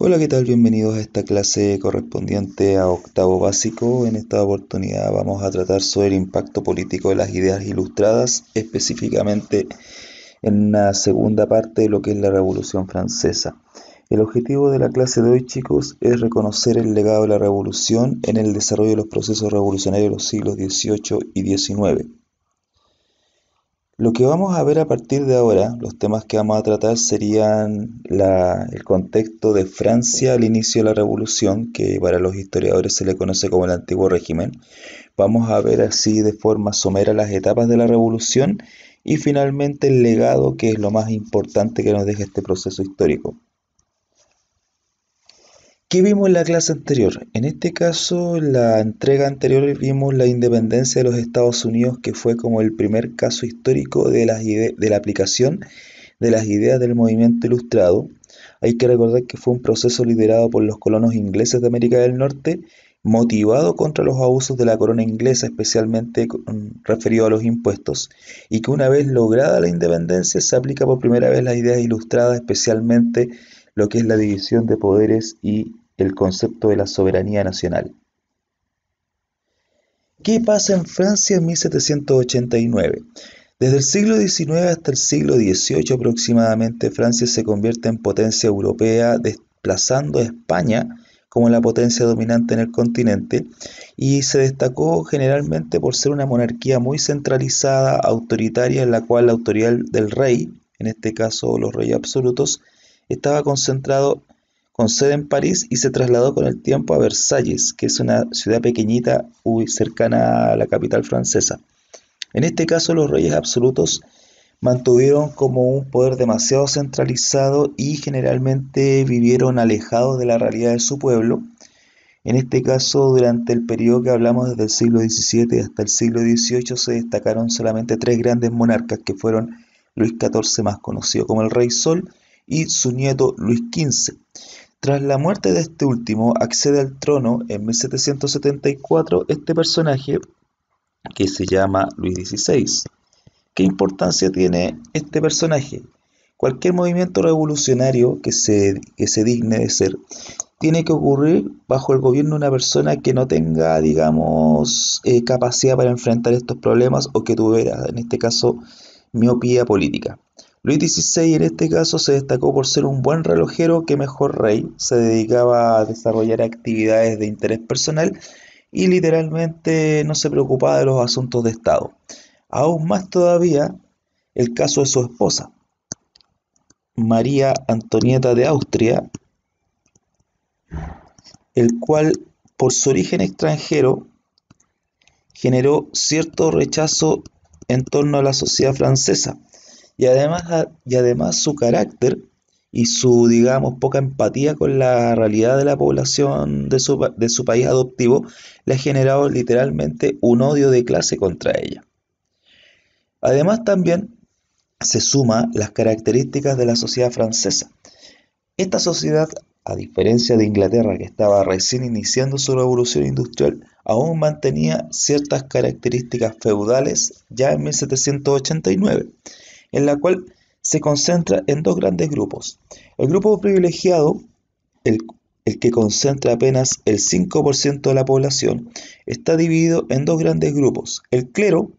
Hola, ¿qué tal? Bienvenidos a esta clase correspondiente a octavo básico. En esta oportunidad vamos a tratar sobre el impacto político de las ideas ilustradas, específicamente en una segunda parte de lo que es la Revolución Francesa. El objetivo de la clase de hoy, chicos, es reconocer el legado de la Revolución en el desarrollo de los procesos revolucionarios de los siglos XVIII y XIX. Lo que vamos a ver a partir de ahora, los temas que vamos a tratar serían el contexto de Francia al inicio de la Revolución, que para los historiadores se le conoce como el Antiguo Régimen. Vamos a ver así de forma somera las etapas de la Revolución y finalmente el legado, que es lo más importante que nos deja este proceso histórico. ¿Qué vimos en la clase anterior? En este caso, en la entrega anterior vimos la independencia de los Estados Unidos, que fue como el primer caso histórico de la aplicación de las ideas del movimiento ilustrado. Hay que recordar que fue un proceso liderado por los colonos ingleses de América del Norte, motivado contra los abusos de la corona inglesa, especialmente referido a los impuestos, y que una vez lograda la independencia se aplica por primera vez las ideas ilustradas, especialmente lo que es la división de poderes y el concepto de la soberanía nacional. ¿Qué pasa en Francia en 1789? Desde el siglo XIX hasta el siglo XVIII aproximadamente, Francia se convierte en potencia europea, desplazando a España como la potencia dominante en el continente, y se destacó generalmente por ser una monarquía muy centralizada, autoritaria, en la cual la autoridad del rey, en este caso los reyes absolutos, estaba concentrado con sede en París y se trasladó con el tiempo a Versalles, que es una ciudad pequeñita muy cercana a la capital francesa. En este caso, los reyes absolutos mantuvieron como un poder demasiado centralizado y generalmente vivieron alejados de la realidad de su pueblo. En este caso, durante el periodo que hablamos desde el siglo XVII hasta el siglo XVIII, se destacaron solamente tres grandes monarcas que fueron Luis XIV, más conocido como el Rey Sol, y su nieto Luis XV. Tras la muerte de este último, accede al trono en 1774 este personaje que se llama Luis XVI. ¿Qué importancia tiene este personaje? Cualquier movimiento revolucionario que se digne de ser tiene que ocurrir bajo el gobierno de una persona que no tenga, digamos, capacidad para enfrentar estos problemas o que tuviera, en este caso, miopía política. Luis XVI en este caso se destacó por ser un buen relojero que mejor rey, se dedicaba a desarrollar actividades de interés personal y literalmente no se preocupaba de los asuntos de Estado. Aún más todavía el caso de su esposa, María Antonieta de Austria, el cual por su origen extranjero generó cierto rechazo en torno a la sociedad francesa y además su carácter y su, digamos, poca empatía con la realidad de la población de su país adoptivo le ha generado literalmente un odio de clase contra ella. Además también se suma las características de la sociedad francesa. Esta sociedad, a diferencia de Inglaterra, que estaba recién iniciando su revolución industrial, aún mantenía ciertas características feudales ya en 1789, en la cual se concentra en dos grandes grupos. El grupo privilegiado, el, el que concentra apenas el 5% de la población, está dividido en dos grandes grupos. El clero,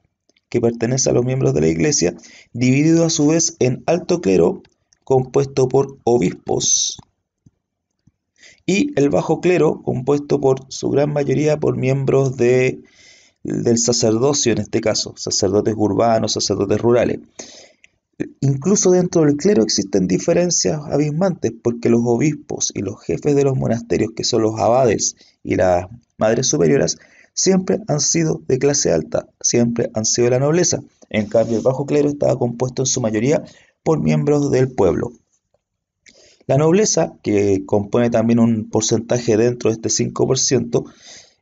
que pertenece a los miembros de la iglesia, dividido a su vez en alto clero, compuesto por obispos, y el bajo clero, compuesto por su gran mayoría por miembros del sacerdocio, en este caso, sacerdotes urbanos, sacerdotes rurales. Incluso dentro del clero existen diferencias abismantes, porque los obispos y los jefes de los monasterios, que son los abades y las madres superioras, siempre han sido de clase alta, siempre han sido de la nobleza. En cambio, el bajo clero estaba compuesto en su mayoría por miembros del pueblo. La nobleza, que compone también un porcentaje dentro de este 5%,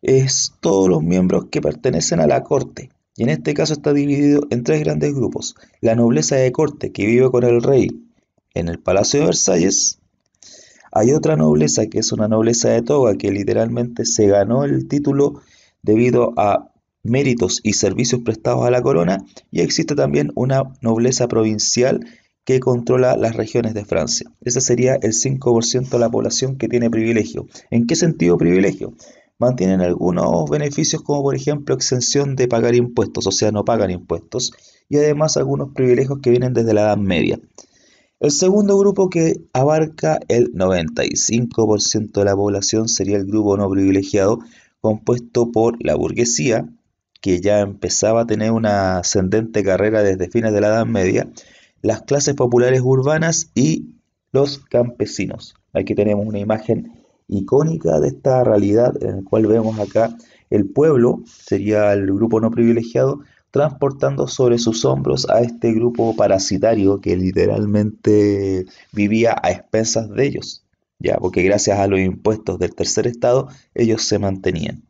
es todos los miembros que pertenecen a la corte, y en este caso está dividido en tres grandes grupos. La nobleza de corte, que vive con el rey en el Palacio de Versalles. Hay otra nobleza que es una nobleza de toga, que literalmente se ganó el título debido a méritos y servicios prestados a la corona, y existe también una nobleza provincial que controla las regiones de Francia. Ese sería el 5% de la población que tiene privilegio. ¿En qué sentido privilegio? Mantienen algunos beneficios como por ejemplo exención de pagar impuestos, o sea, no pagan impuestos, y además algunos privilegios que vienen desde la Edad Media. El segundo grupo, que abarca el 95% de la población, sería el grupo no privilegiado, compuesto por la burguesía, que ya empezaba a tener una ascendente carrera desde fines de la Edad Media, las clases populares urbanas y los campesinos. Aquí tenemos una imagen icónica de esta realidad en la cual vemos acá el pueblo, sería el grupo no privilegiado, transportando sobre sus hombros a este grupo parasitario que literalmente vivía a expensas de ellos, ya, porque gracias a los impuestos del tercer estado ellos se mantenían.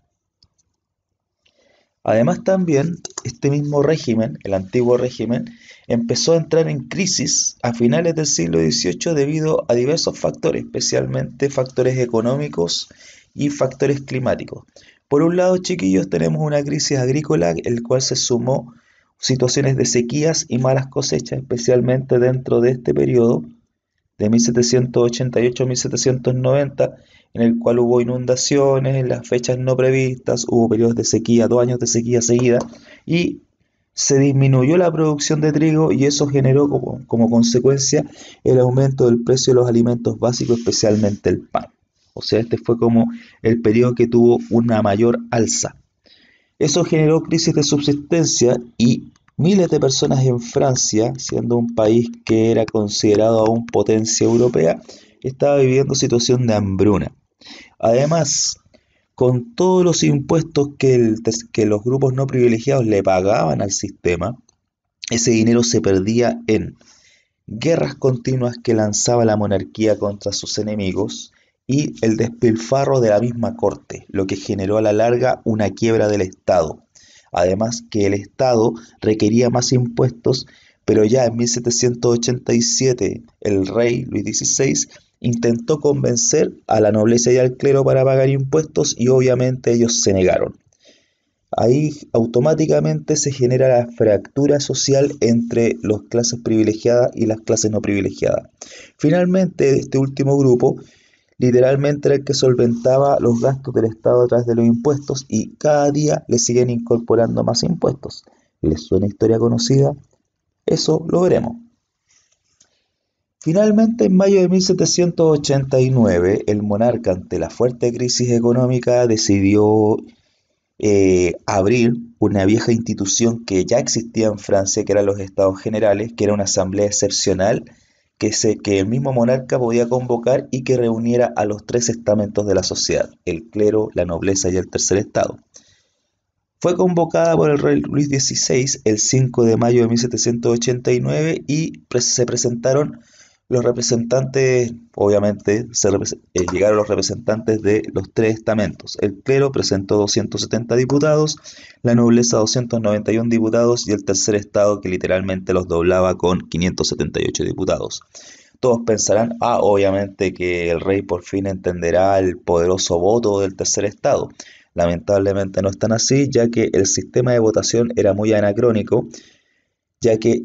Además también este mismo régimen, el antiguo régimen, empezó a entrar en crisis a finales del siglo XVIII debido a diversos factores, especialmente factores económicos y factores climáticos. Por un lado, chiquillos, tenemos una crisis agrícola, el cual se sumó situaciones de sequías y malas cosechas, especialmente dentro de este periodo de 1788 a 1790, en el cual hubo inundaciones en las fechas no previstas, hubo periodos de sequía, 2 años de sequía seguida, y se disminuyó la producción de trigo y eso generó como consecuencia el aumento del precio de los alimentos básicos, especialmente el pan. O sea, este fue como el periodo que tuvo una mayor alza. Eso generó crisis de subsistencia y miles de personas en Francia, siendo un país que era considerado aún potencia europea, estaba viviendo situación de hambruna. Además, con todos los impuestos que los grupos no privilegiados le pagaban al sistema, ese dinero se perdía en guerras continuas que lanzaba la monarquía contra sus enemigos y el despilfarro de la misma corte, lo que generó a la larga una quiebra del Estado. Además que el Estado requería más impuestos, pero ya en 1787 el rey Luis XVI intentó convencer a la nobleza y al clero para pagar impuestos y obviamente ellos se negaron. Ahí automáticamente se genera la fractura social entre las clases privilegiadas y las clases no privilegiadas. Finalmente, este último grupo literalmente era el que solventaba los gastos del Estado a través de los impuestos y cada día le siguen incorporando más impuestos. ¿Les suena historia conocida? Eso lo veremos. Finalmente, en mayo de 1789, el monarca, ante la fuerte crisis económica, decidió abrir una vieja institución que ya existía en Francia, que eran los Estados Generales, que era una asamblea excepcional que el mismo monarca podía convocar y que reuniera a los tres estamentos de la sociedad, el clero, la nobleza y el tercer estado. Fue convocada por el rey Luis XVI el 5 de mayo de 1789 y se presentaron los representantes, obviamente llegaron los representantes de los tres estamentos. El clero presentó 270 diputados, la nobleza 291 diputados y el tercer estado, que literalmente los doblaba, con 578 diputados. Todos pensarán, obviamente que el rey por fin entenderá el poderoso voto del tercer estado. Lamentablemente no es tan así, ya que el sistema de votación era muy anacrónico, ya que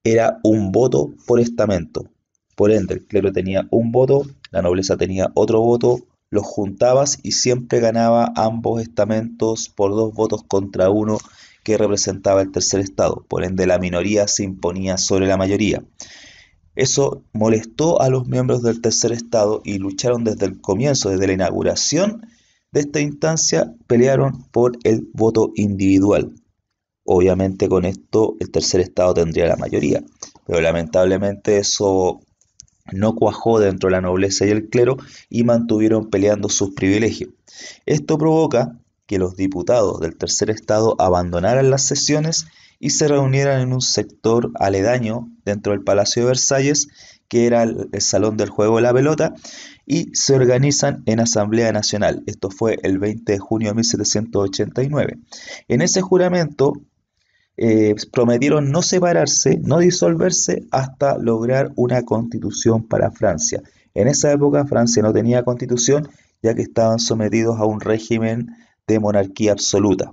era un voto por estamento. Por ende, el clero tenía un voto, la nobleza tenía otro voto, los juntabas y siempre ganaba ambos estamentos por 2 votos contra uno que representaba el tercer estado. Por ende, la minoría se imponía sobre la mayoría. Eso molestó a los miembros del tercer estado y lucharon desde el comienzo, desde la inauguración de esta instancia, pelearon por el voto individual. Obviamente con esto el tercer estado tendría la mayoría, pero lamentablemente eso no cuajó dentro de la nobleza y el clero y mantuvieron peleando sus privilegios. Esto provoca que los diputados del tercer estado abandonaran las sesiones y se reunieran en un sector aledaño dentro del Palacio de Versalles, que era el salón del juego de la pelota, y se organizan en Asamblea Nacional. Esto fue el 20 de junio de 1789. En ese juramento prometieron no separarse, no disolverse hasta lograr una constitución para Francia. En esa época Francia no tenía constitución, ya que estaban sometidos a un régimen de monarquía absoluta.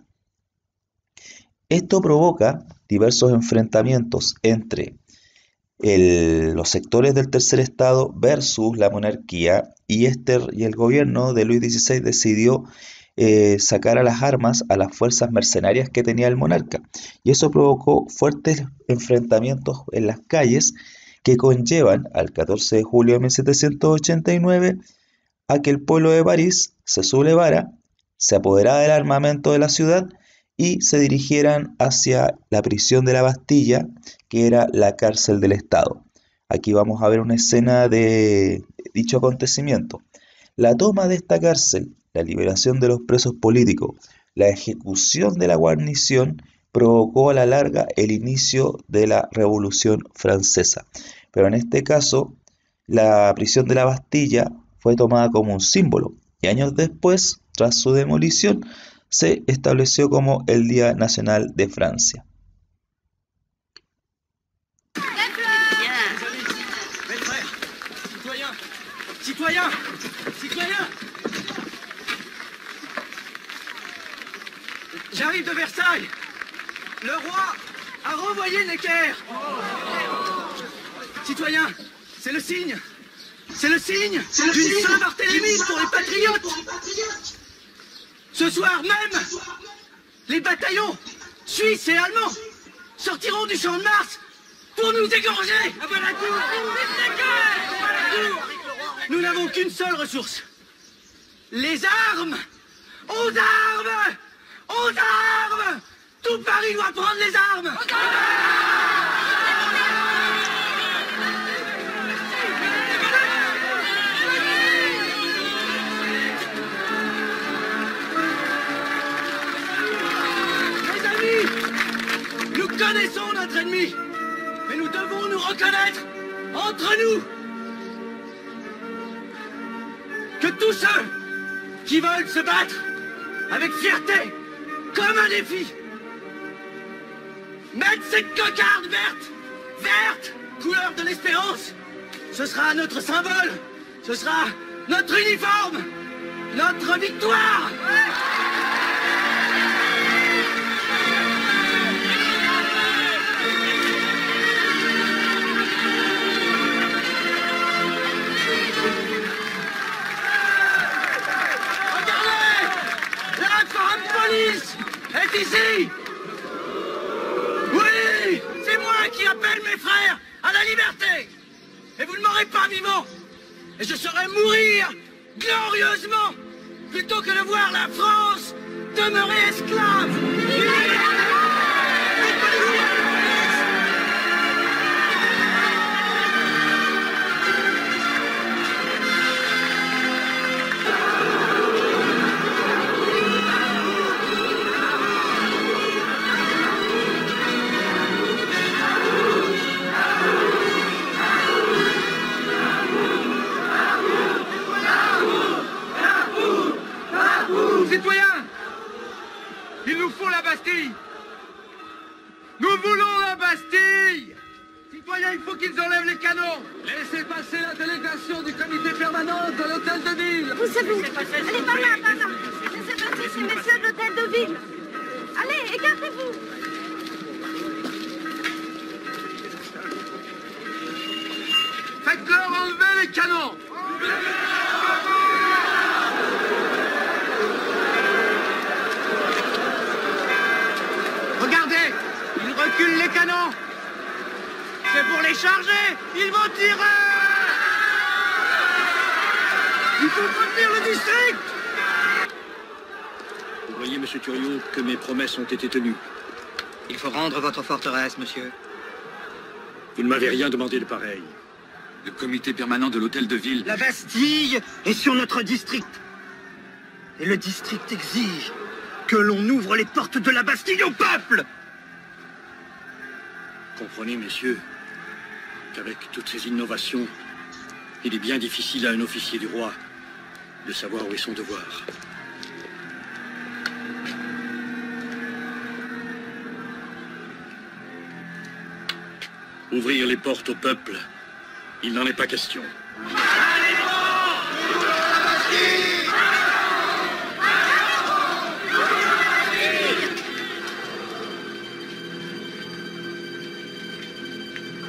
Esto provoca diversos enfrentamientos entre los sectores del tercer estado versus la monarquía, y el gobierno de Luis XVI decidió sacar a las armas a las fuerzas mercenarias que tenía el monarca, y eso provocó fuertes enfrentamientos en las calles que conllevan al 14 de julio de 1789 a que el pueblo de París se sublevara, se apoderara del armamento de la ciudad y se dirigieran hacia la prisión de la Bastilla, que era la cárcel del Estado. Aquí vamos a ver una escena de dicho acontecimiento. La toma de esta cárcel, la liberación de los presos políticos, la ejecución de la guarnición provocó a la larga el inicio de la Revolución Francesa. Pero en este caso, la prisión de la Bastilla fue tomada como un símbolo y años después, tras su demolición, se estableció como el Día Nacional de Francia. Citoyens! Citoyens! J'arrive de Versailles. Le roi a renvoyé Necker. Citoyens, c'est le signe. C'est le signe d'une Saint-Barthélemy pour les patriotes. Ce soir même, les bataillons suisses et allemands sortiront du champ de Mars pour nous égorger. À bas la cour! Nous n'avons qu'une seule ressource. Les armes! Aux armes! Aux armes! Tout Paris doit prendre les armes! Mes amis, nous connaissons notre ennemi, mais nous devons nous reconnaître entre nous. Que tous ceux qui veulent se battre avec fierté, comme un défi, mettent cette cocarde verte, couleur de l'espérance. Ce sera notre symbole, ce sera notre uniforme, notre victoire. Est ici! Oui! C'est moi qui appelle mes frères à la liberté! Et vous ne m'aurez pas vivant! Et je saurai mourir glorieusement plutôt que de voir la France demeurer esclave! Citoyens, il nous faut la Bastille. Nous voulons la Bastille. Citoyens, il faut qu'ils enlèvent les canons. Laissez passer la délégation du comité permanent de l'hôtel de ville. Où c'est vous? Allez, par là, par là. Laissez passer ces messieurs de l'hôtel de ville. Allez, écartez-vous. Faites-leur enlever les canons. Regardez, ils reculent les canons. C'est pour les charger. Ils vont tirer. Il faut prévenir le district. Vous voyez, monsieur Thuriot, que mes promesses ont été tenues. Il faut rendre votre forteresse, monsieur. Vous ne m'avez rien demandé de pareil. Le comité permanent de l'hôtel de ville. La Bastille est sur notre district. Et le district exige que l'on ouvre les portes de la Bastille au peuple. Comprenez, messieurs, qu'avec toutes ces innovations, il est bien difficile à un officier du roi de savoir où est son devoir. Ouvrir les portes au peuple, il n'en est pas question.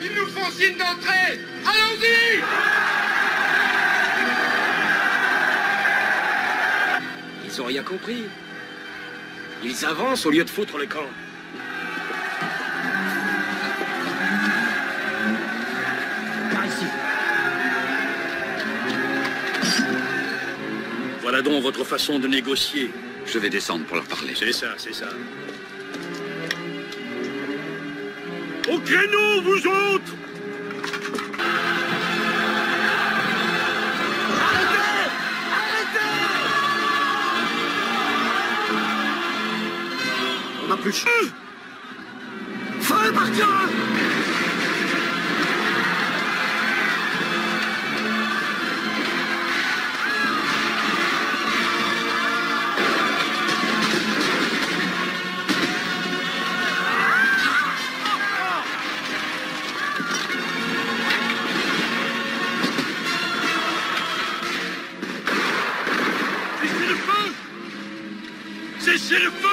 Ils nous font signe de Ils ont rien compris. Ils avancent au lieu de foutre le camp. Par ici. Voilà donc votre façon de négocier. Je vais descendre pour leur parler. C'est ça, c'est ça. Au créneau, vous autres! On n'a plus de chance. Feu, partir! Cessez le feu! Cessez le feu!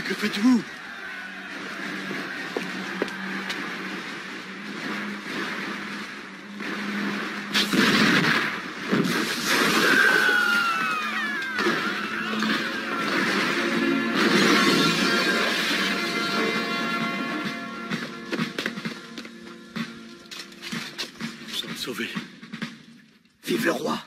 Que faites-vous? Nous sommes sauvés. Vive le roi!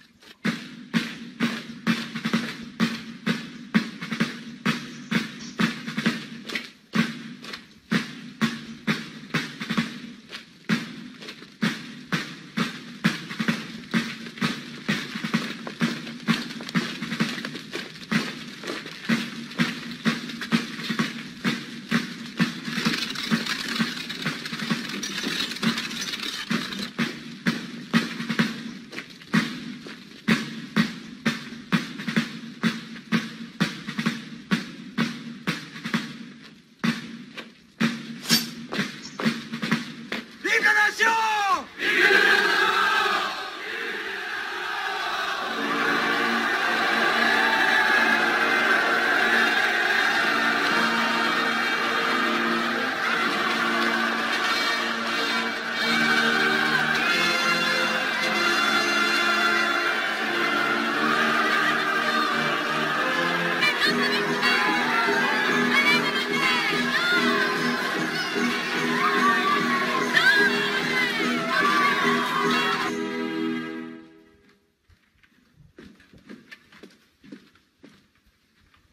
Vive la nation!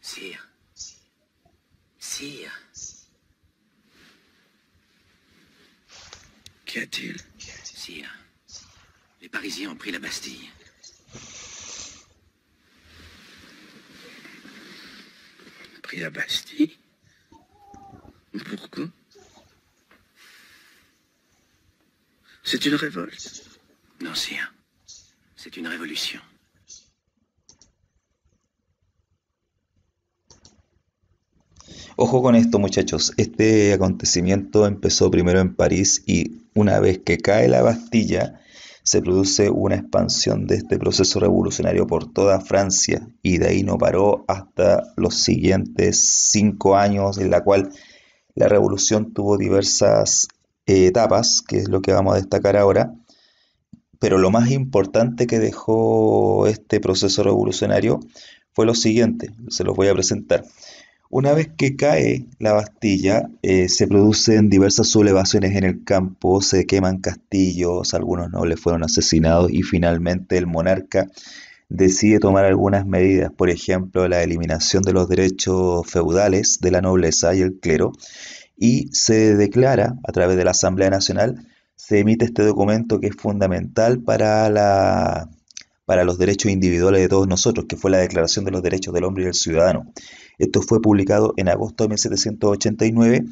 Sire. Sire. Qu'y a-t-il? Sire. Les Parisiens ont pris la Bastille. Pris la Bastille? Pourquoi? C'est une révolte. Non, sire. C'est une révolution. Ojo con esto, muchachos. Este acontecimiento empezó primero en París y una vez que cae la Bastilla, se produce una expansión de este proceso revolucionario por toda Francia y de ahí no paró hasta los siguientes 5 años, en la cual la revolución tuvo diversas etapas, que es lo que vamos a destacar ahora. Pero lo más importante que dejó este proceso revolucionario fue lo siguiente, se los voy a presentar. Una vez que cae la Bastilla, se producen diversas sublevaciones en el campo, se queman castillos, algunos nobles fueron asesinados y finalmente el monarca decide tomar algunas medidas, por ejemplo, la eliminación de los derechos feudales de la nobleza y el clero, y se declara a través de la Asamblea Nacional, se emite este documento que es fundamental para los derechos individuales de todos nosotros, que fue la Declaración de los Derechos del Hombre y del Ciudadano. Esto fue publicado en agosto de 1789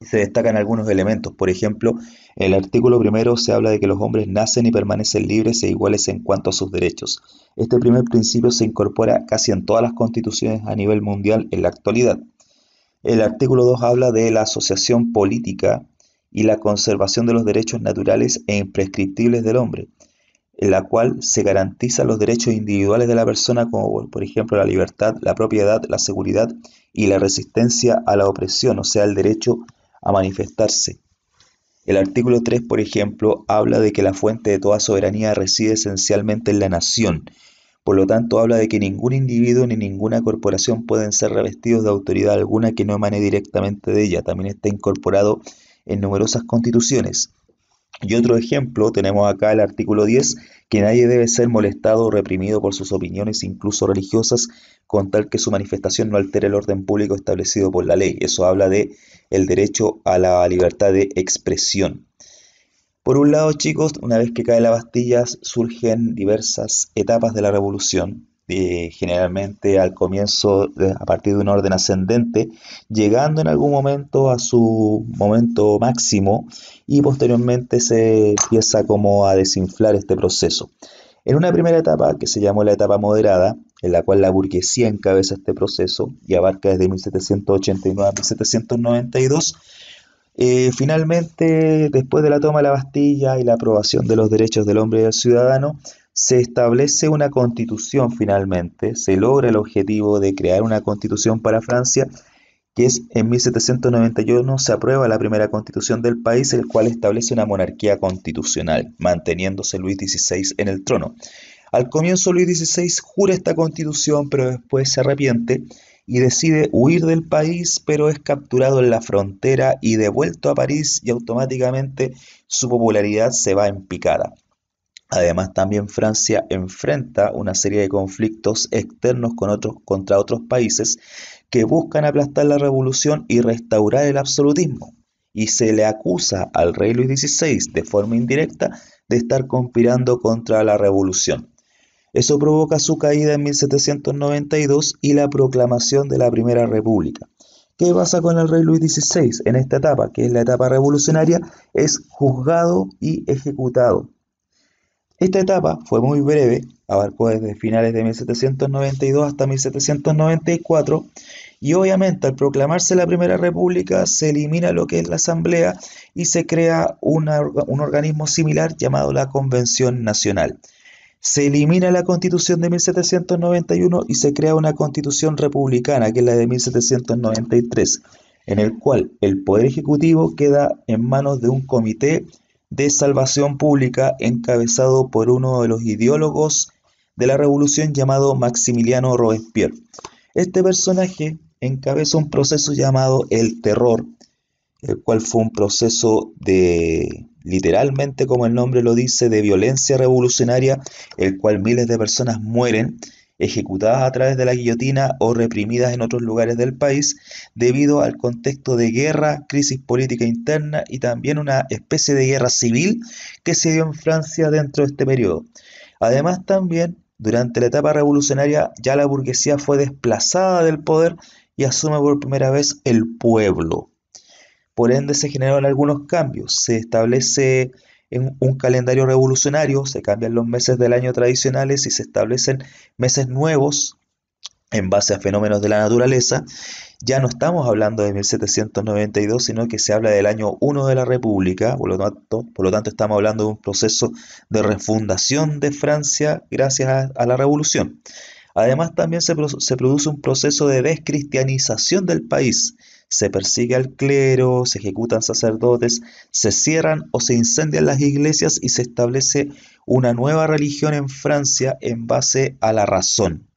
Se destacan algunos elementos. Por ejemplo, en el artículo primero se habla de que los hombres nacen y permanecen libres e iguales en cuanto a sus derechos. Este primer principio se incorpora casi en todas las constituciones a nivel mundial en la actualidad. El artículo 2 habla de la asociación política y la conservación de los derechos naturales e imprescriptibles del hombre, en la cual se garantizan los derechos individuales de la persona, como por ejemplo la libertad, la propiedad, la seguridad y la resistencia a la opresión, o sea, el derecho a manifestarse. El artículo 3, por ejemplo, habla de que la fuente de toda soberanía reside esencialmente en la nación. Por lo tanto, habla de que ningún individuo ni ninguna corporación pueden ser revestidos de autoridad alguna que no emane directamente de ella. También está incorporado en numerosas constituciones. Y otro ejemplo, tenemos acá el artículo 10, que nadie debe ser molestado o reprimido por sus opiniones, incluso religiosas, con tal que su manifestación no altere el orden público establecido por la ley. Eso habla de el derecho a la libertad de expresión. Por un lado, chicos, una vez que cae la Bastilla, surgen diversas etapas de la revolución, generalmente al comienzo a partir de un orden ascendente, llegando en algún momento a su momento máximo y posteriormente se empieza como a desinflar este proceso. En una primera etapa, que se llamó la etapa moderada, en la cual la burguesía encabeza este proceso y abarca desde 1789 a 1792, finalmente, después de la toma de la Bastilla y la aprobación de los derechos del hombre y del ciudadano, se establece una constitución finalmente, se logra el objetivo de crear una constitución para Francia, que es en 1791 se aprueba la primera constitución del país, el cual establece una monarquía constitucional, manteniéndose Luis XVI en el trono. Al comienzo Luis XVI jura esta constitución, pero después se arrepiente y decide huir del país, pero es capturado en la frontera y devuelto a París y automáticamente su popularidad se va en picada. Además, también Francia enfrenta una serie de conflictos externos contra otros países que buscan aplastar la revolución y restaurar el absolutismo. Y se le acusa al rey Luis XVI, de forma indirecta, de estar conspirando contra la revolución. Eso provoca su caída en 1792 y la proclamación de la Primera República. ¿Qué pasa con el rey Luis XVI en esta etapa, que es la etapa revolucionaria? Es juzgado y ejecutado. Esta etapa fue muy breve, abarcó desde finales de 1792 hasta 1794, y obviamente al proclamarse la Primera República se elimina lo que es la Asamblea y se crea un organismo similar llamado la Convención Nacional. Se elimina la Constitución de 1791 y se crea una Constitución republicana, que es la de 1793, en el cual el Poder Ejecutivo queda en manos de un comité de salvación pública encabezado por uno de los ideólogos de la revolución llamado Maximiliano Robespierre. Este personaje encabeza un proceso llamado el Terror, el cual fue un proceso de, literalmente como el nombre lo dice, de violencia revolucionaria, el cual miles de personas mueren ejecutadas a través de la guillotina o reprimidas en otros lugares del país debido al contexto de guerra, crisis política interna y también una especie de guerra civil que se dio en Francia dentro de este periodo. Además también, durante la etapa revolucionaria, ya la burguesía fue desplazada del poder y asume por primera vez el pueblo. Por ende se generaron algunos cambios, se establece en un calendario revolucionario, se cambian los meses del año tradicionales y se establecen meses nuevos en base a fenómenos de la naturaleza. Ya no estamos hablando de 1792, sino que se habla del año 1 de la República, por lo tanto estamos hablando de un proceso de refundación de Francia gracias a la revolución. Además también se produce un proceso de descristianización del país. Se persigue al clero, se ejecutan sacerdotes, se cierran o se incendian las iglesias y se establece una nueva religión en Francia en base a la razón.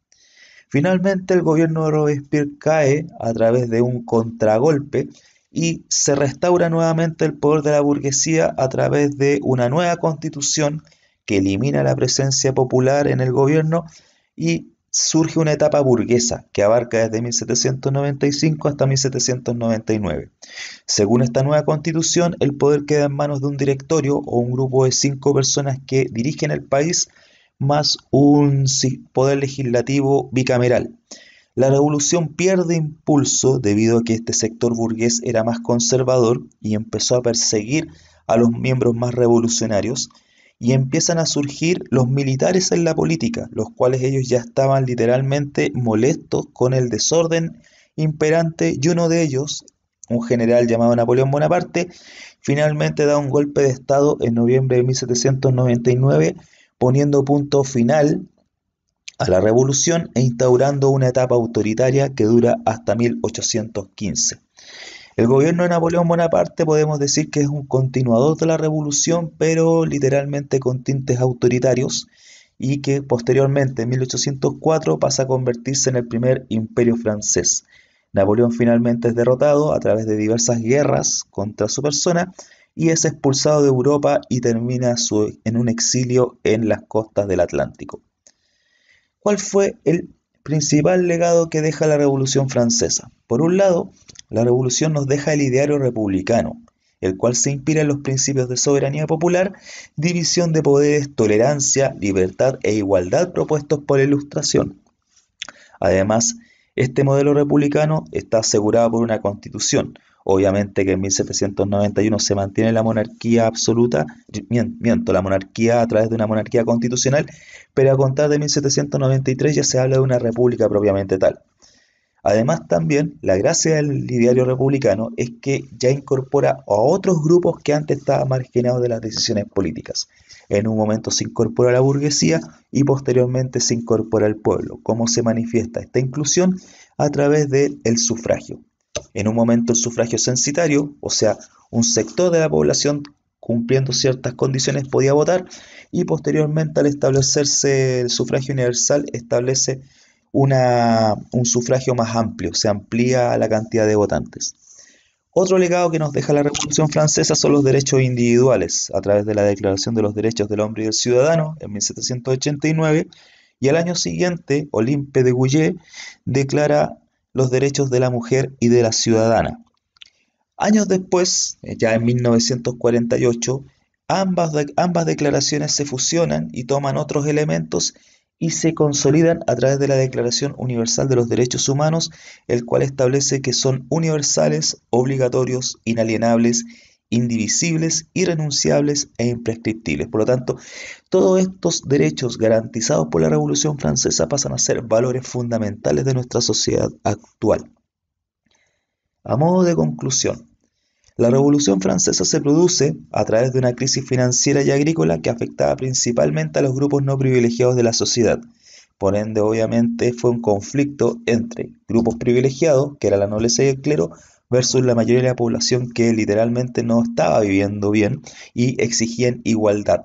Finalmente el gobierno de Robespierre cae a través de un contragolpe y se restaura nuevamente el poder de la burguesía a través de una nueva constitución que elimina la presencia popular en el gobierno y surge una etapa burguesa que abarca desde 1795 hasta 1799. Según esta nueva constitución, el poder queda en manos de un directorio o un grupo de 5 personas que dirigen el país, más un poder legislativo bicameral. La revolución pierde impulso debido a que este sector burgués era más conservador y empezó a perseguir a los miembros más revolucionarios, y empiezan a surgir los militares en la política, los cuales ellos ya estaban literalmente molestos con el desorden imperante, y uno de ellos, un general llamado Napoleón Bonaparte, finalmente da un golpe de estado en noviembre de 1799, poniendo punto final a la revolución e instaurando una etapa autoritaria que dura hasta 1815. El gobierno de Napoleón Bonaparte podemos decir que es un continuador de la revolución, pero literalmente con tintes autoritarios, y que posteriormente, en 1804, pasa a convertirse en el primer imperio francés. Napoleón finalmente es derrotado a través de diversas guerras contra su persona y es expulsado de Europa y termina en un exilio en las costas del Atlántico. ¿Cuál fue el principal legado que deja la Revolución Francesa? Por un lado, la revolución nos deja el ideario republicano, el cual se inspira en los principios de soberanía popular, división de poderes, tolerancia, libertad e igualdad propuestos por la Ilustración. Además, este modelo republicano está asegurado por una constitución. Obviamente que en 1791 se mantiene la monarquía absoluta, la monarquía a través de una monarquía constitucional, pero a contar de 1793 ya se habla de una república propiamente tal. Además también, la gracia del ideario republicano es que ya incorpora a otros grupos que antes estaban marginados de las decisiones políticas. En un momento se incorpora la burguesía y posteriormente se incorpora el pueblo. ¿Cómo se manifiesta esta inclusión? A través del sufragio. En un momento el sufragio censitario, o sea, un sector de la población cumpliendo ciertas condiciones podía votar, y posteriormente al establecerse el sufragio universal establece un sufragio más amplio, se amplía la cantidad de votantes. Otro legado que nos deja la Revolución Francesa son los derechos individuales, a través de la Declaración de los Derechos del Hombre y del Ciudadano en 1789, y al año siguiente Olympe de Gouges declara los derechos de la mujer y de la ciudadana. Años después, ya en 1948, ambas declaraciones se fusionan y toman otros elementos y se consolidan a través de la Declaración Universal de los Derechos Humanos, el cual establece que son universales, obligatorios, inalienables, indivisibles, irrenunciables e imprescriptibles. Por lo tanto, todos estos derechos garantizados por la Revolución Francesa pasan a ser valores fundamentales de nuestra sociedad actual. A modo de conclusión, la Revolución Francesa se produce a través de una crisis financiera y agrícola que afectaba principalmente a los grupos no privilegiados de la sociedad. Por ende, obviamente, fue un conflicto entre grupos privilegiados, que era la nobleza y el clero, versus la mayoría de la población que literalmente no estaba viviendo bien y exigían igualdad.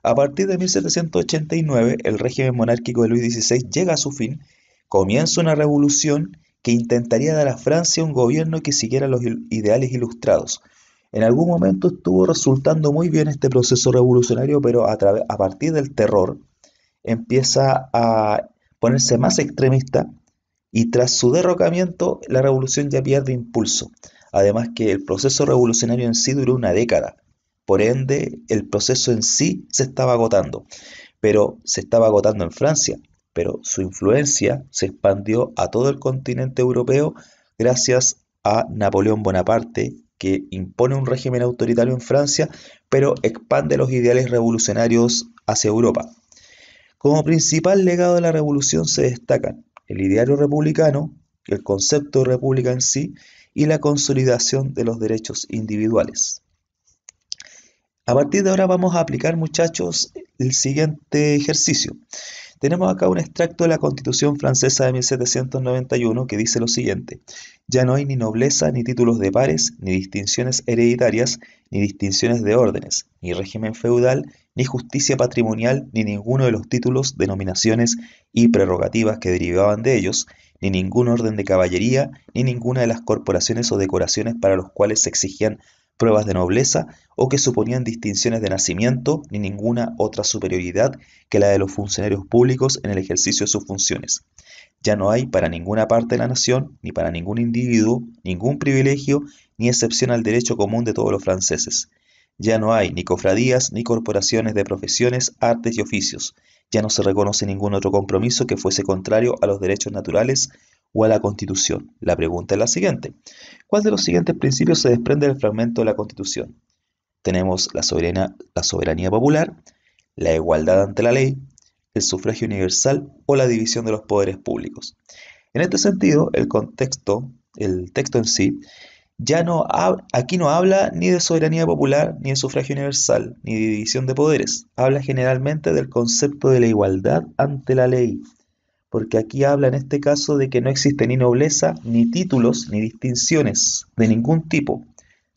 A partir de 1789, el régimen monárquico de Luis XVI llega a su fin, comienza una revolución que intentaría dar a Francia un gobierno que siguiera los ideales ilustrados. En algún momento estuvo resultando muy bien este proceso revolucionario, pero a partir del terror empieza a ponerse más extremista, y tras su derrocamiento la revolución ya pierde impulso. Además que el proceso revolucionario en sí duró una década, por ende el proceso en sí se estaba agotando, pero se estaba agotando en Francia, pero su influencia se expandió a todo el continente europeo gracias a Napoleón Bonaparte, que impone un régimen autoritario en Francia, pero expande los ideales revolucionarios hacia Europa. Como principal legado de la revolución se destacan el ideario republicano, el concepto de república en sí y la consolidación de los derechos individuales. A partir de ahora vamos a aplicar, muchachos, el siguiente ejercicio. Tenemos acá un extracto de la Constitución francesa de 1791 que dice lo siguiente: ya no hay ni nobleza, ni títulos de pares, ni distinciones hereditarias, ni distinciones de órdenes, ni régimen feudal, ni justicia patrimonial, ni ninguno de los títulos, denominaciones y prerrogativas que derivaban de ellos, ni ningún orden de caballería, ni ninguna de las corporaciones o decoraciones para los cuales se exigían pruebas de nobleza o que suponían distinciones de nacimiento, ni ninguna otra superioridad que la de los funcionarios públicos en el ejercicio de sus funciones. Ya no hay para ninguna parte de la nación, ni para ningún individuo, ningún privilegio, ni excepción al derecho común de todos los franceses. Ya no hay ni cofradías, ni corporaciones de profesiones, artes y oficios. Ya no se reconoce ningún otro compromiso que fuese contrario a los derechos naturales o a la Constitución. La pregunta es la siguiente. ¿Cuál de los siguientes principios se desprende del fragmento de la Constitución? Tenemos la soberanía popular, la igualdad ante la ley, el sufragio universal o la división de los poderes públicos. En este sentido, el texto en sí, aquí no habla ni de soberanía popular, ni de sufragio universal, ni de división de poderes. Habla generalmente del concepto de la igualdad ante la ley, porque aquí habla en este caso de que no existe ni nobleza, ni títulos, ni distinciones de ningún tipo,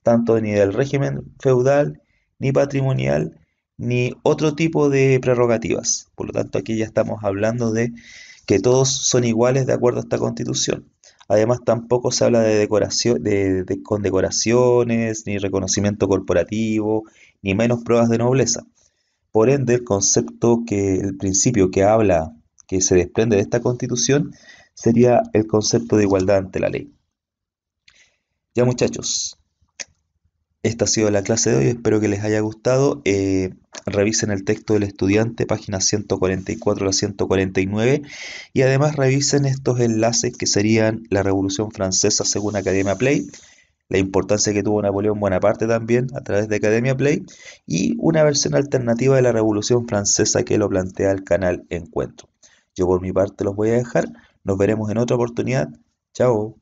tanto ni del régimen feudal, ni patrimonial, ni otro tipo de prerrogativas. Por lo tanto, aquí ya estamos hablando de que todos son iguales de acuerdo a esta Constitución. Además, tampoco se habla de condecoraciones, ni reconocimiento corporativo, ni menos pruebas de nobleza. Por ende, el principio que se desprende de esta Constitución sería el concepto de igualdad ante la ley. Ya, muchachos, esta ha sido la clase de hoy, espero que les haya gustado. Revisen el texto del estudiante, páginas 144 a 149, y además revisen estos enlaces que serían la Revolución Francesa según Academia Play, la importancia que tuvo Napoleón Bonaparte también a través de Academia Play, y una versión alternativa de la Revolución Francesa que lo plantea el canal Encuentro. Yo por mi parte los voy a dejar, nos veremos en otra oportunidad. Chao.